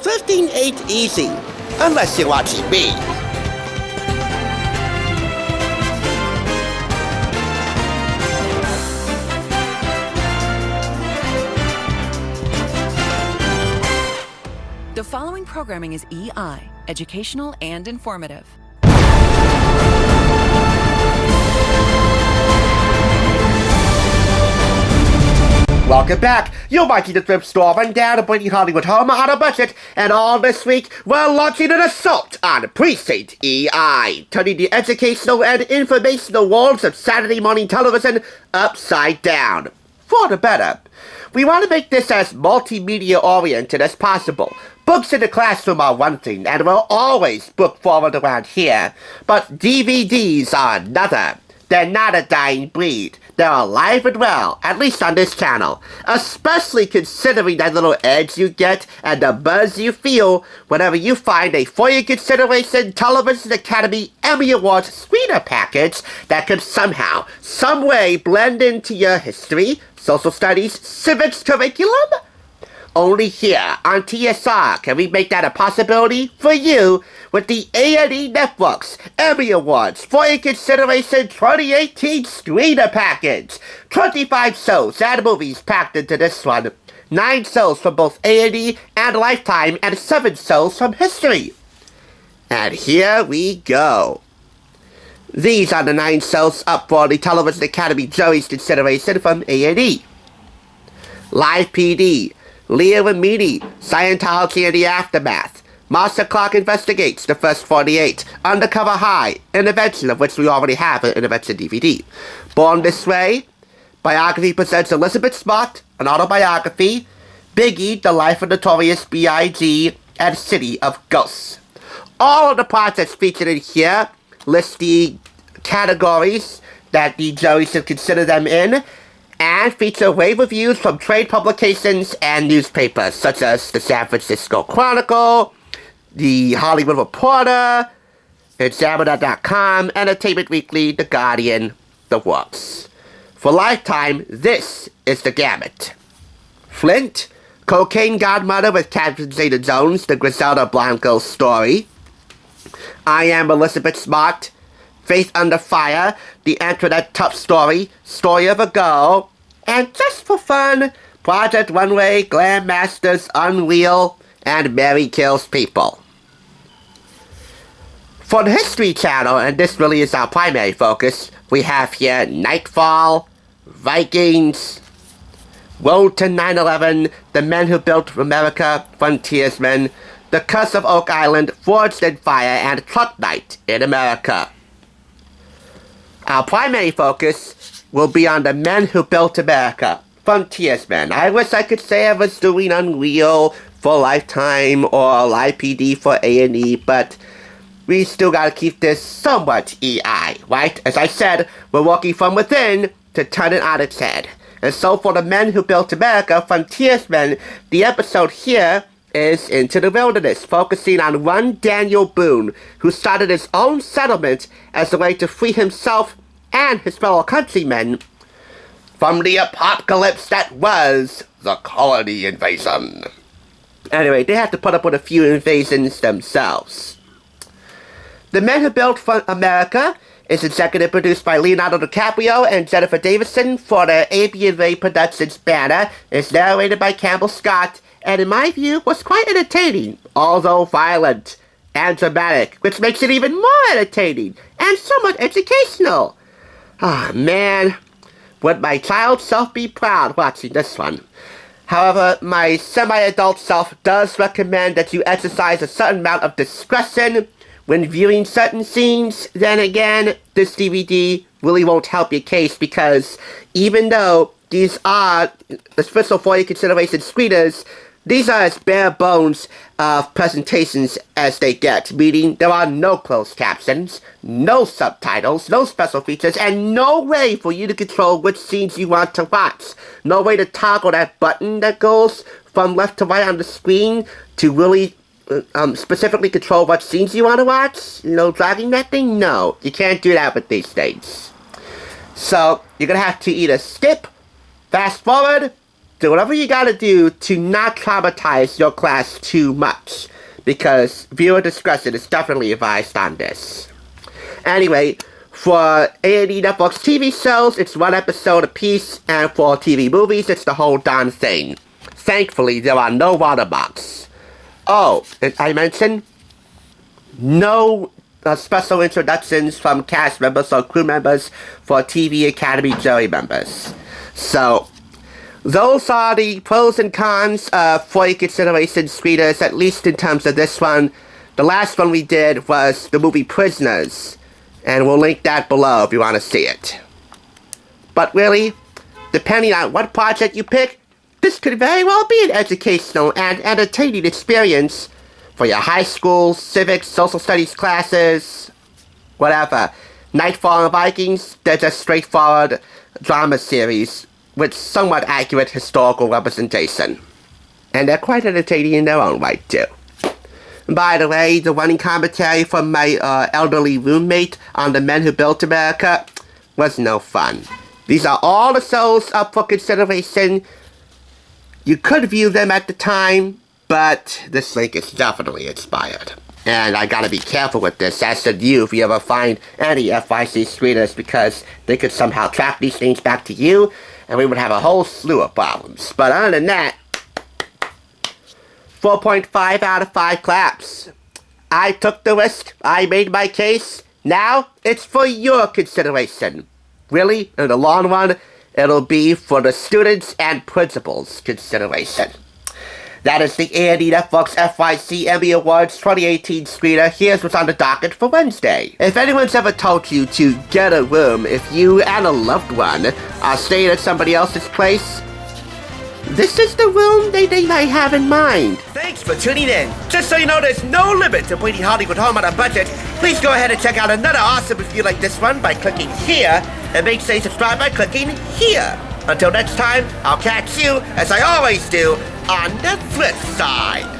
Thrifting ain't easy, unless you're watching me. The following programming is EI, educational and informative. Welcome back. You're watching the Thrift Store Rundown of bringing Hollywood home on a budget, and all this week we're launching an assault on Precinct EI, turning the educational and informational worlds of Saturday morning television upside down. For the better. We want to make this as multimedia-oriented as possible. Books in the classroom are one thing, and we're always book-forward around here. But DVDs are another. They're not a dying breed. They're alive and well, at least on this channel. Especially considering that little edge you get and the buzz you feel whenever you find a for your consideration Television Academy Emmy Awards screener package that can somehow, some way blend into your history, social studies, civics curriculum. Only here on TSR can we make that a possibility for you with the A&E Networks Emmy Awards for your consideration 2018 screener package. 25 shows and movies packed into this one. 9 shows from both A&E and Lifetime and 7 shows from History. And here we go. These are the 9 shows up for the Television Academy jury's consideration from A&E. Live PD, Leo and Meany, Scientology and the Aftermath, Master Clark Investigates, The First 48, Undercover High, Intervention, of which we already have an Intervention DVD. Born This Way, Biography presents Elizabeth Smart, an autobiography, Biggie, The Life of Notorious B.I.G., and City of Ghosts. All of the projects featured in here list the categories that the jury should consider them in, and feature rave reviews from trade publications and newspapers, such as the San Francisco Chronicle, the Hollywood Reporter, Examiner.com, Entertainment Weekly, The Guardian, The Works. For Lifetime, this is the gamut. Flint, Cocaine Godmother with Catherine Zeta-Jones, The Griselda Blanco Story. I Am Elizabeth Smart, Faith Under Fire, The Antoinette Tough Story, Story of a Girl, and just for fun, Project Runway, Glam Masters, Unreal, and Mary Kills People. For the History Channel, and this really is our primary focus, we have here Nightfall, Vikings, Road to 9/11, The Men Who Built America, Frontiersmen, The Curse of Oak Island, Forged in Fire, and Truck Night in America. Our primary focus will be on The Men Who Built America, Frontiersmen. I wish I could say I was doing Unreal for Lifetime or Live PD for A&E, but we still gotta keep this somewhat EI, right? As I said, we're working from within to turn it on its head. And so for The Men Who Built America, Frontiersmen, the episode here is Into the Wilderness, focusing on one Daniel Boone, who started his own settlement as a way to free himself and his fellow countrymen from the apocalypse that was the colony invasion. Anyway, they had to put up with a few invasions themselves. The Men Who Built America is executive produced by Leonardo DiCaprio and Jennifer Davidson for the AB & Ray Productions banner, is narrated by Campbell Scott, and in my view was quite entertaining, although violent and dramatic, which makes it even more entertaining and somewhat educational. Ah, man, would my child self be proud watching this one. However, my semi-adult self does recommend that you exercise a certain amount of discretion when viewing certain scenes. Then again, this DVD really won't help your case, because even though these are the special for your consideration screeners, these are as bare bones of presentations as they get, meaning there are no closed captions, no subtitles, no special features, and no way for you to control which scenes you want to watch. No way to toggle that button that goes from left to right on the screen to really specifically control what scenes you want to watch. You know, dragging that thing? No, you can't do that with these things. So, you're going to have to either skip, fast forward, do whatever you gotta do to not traumatize your class too much, because viewer discretion is definitely advised on this. Anyway, for A&E Networks TV shows, it's one episode apiece, and for TV movies, it's the whole darn thing. Thankfully, there are no watermarks. Oh, and I mentioned no special introductions from cast members or crew members for TV Academy jury members. So, those are the pros and cons for your consideration, screeners, at least in terms of this one. The last one we did was the movie Prisoners, and we'll link that below if you want to see it. But really, depending on what project you pick, this could very well be an educational and entertaining experience for your high school, civics, social studies classes, whatever. Nightfall and Vikings, they're just straightforward drama series with somewhat accurate historical representation. And they're quite entertaining in their own right, too. By the way, the running commentary from my elderly roommate on The Men Who Built America was no fun. These are all the shows up for consideration. You could view them at the time, but this link is definitely expired. And I gotta be careful with this, as should you if you ever find any FYC screeners, because they could somehow track these things back to you, and we would have a whole slew of problems. But other than that, 4.5 out of 5 claps. I took the risk, I made my case, now it's for your consideration. Really, in the long run, it'll be for the students' and principals' consideration. That is the A&E Networks FYC Emmy Awards 2018 screener. Here's what's on the docket for Wednesday. If anyone's ever told you to get a room if you and a loved one are staying at somebody else's place, this is the room they might have in mind. Thanks for tuning in. Just so you know, there's no limit to bringing Hollywood home on a budget. Please go ahead and check out another awesome review like this one by clicking here, and make sure you subscribe by clicking here. Until next time, I'll catch you, as I always do, on the flip side.